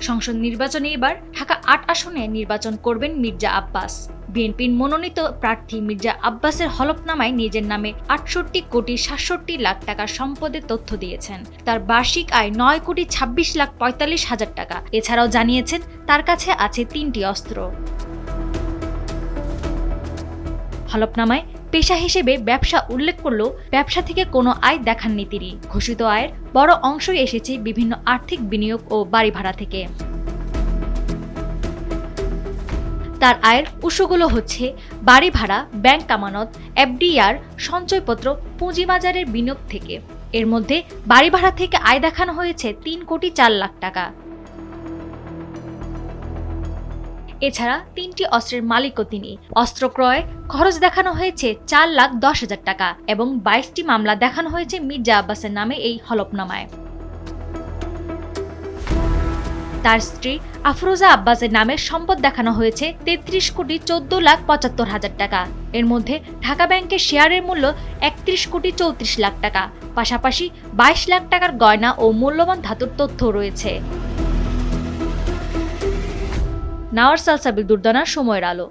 সংসদ নির্বাচনে এবার ঢাকা ৮ আসনে নির্বাচন করবেন মির্জা আব্বাস। বিএনপির মনোনীত প্রার্থী মির্জা আব্বাসের হলফনামায় নিজের নামে ৬৮,৬৭,০০,০০০ টাকার সম্পদের তথ্য দিয়েছেন। তার বার্ষিক আয় ৯,২৬,৪৫,০০০ টাকা। এছাড়াও জানিয়েছেন তার কাছে আছে ৩টি অস্ত্র। হলফনামায় পেশা হিসেবে ব্যবসা উল্লেখ করলেও ব্যবসা থেকে কোনো আয় দেখাননি তিনি। ঘোষিত আয়ের বড় অংশই এসেছে বিভিন্ন আর্থিক বিনিয়োগ ও বাড়ি ভাড়া থেকে। তার আয়ের উৎসগুলো হচ্ছে বাড়ি ভাড়া, ব্যাংক আমানত, এফডিআর, সঞ্চয়পত্র, পুঁজিবাজারের বিনিয়োগ থেকে। এর মধ্যে বাড়ি ভাড়া থেকে আয় দেখানো হয়েছে ৩,৪,০০,০০০ টাকা। এছাড়া ৩টি অস্ত্রের মালিকও তিনি। অস্ত্র ক্রয়ে খরচ দেখানো হয়েছে ৪,১০,০০০ টাকা এবং ২২টি মামলা দেখানো হয়েছে মির্জা আব্বাসের নামে এই হলফনামায়। তার স্ত্রী আফরোজা আব্বাসের নামে সম্পদ দেখানো হয়েছে ৩৩,১৪,৭৫,০০০ টাকা। এর মধ্যে ঢাকা ব্যাংকের শেয়ারের মূল্য ৩১,৩৪,০০,০০০ টাকা। পাশাপাশি ২২ লাখ টাকার গয়না ও মূল্যবান ধাতুর তথ্য রয়েছে। নাওয়ার সালসাবিল দুর্দানা, সময়ের আলো।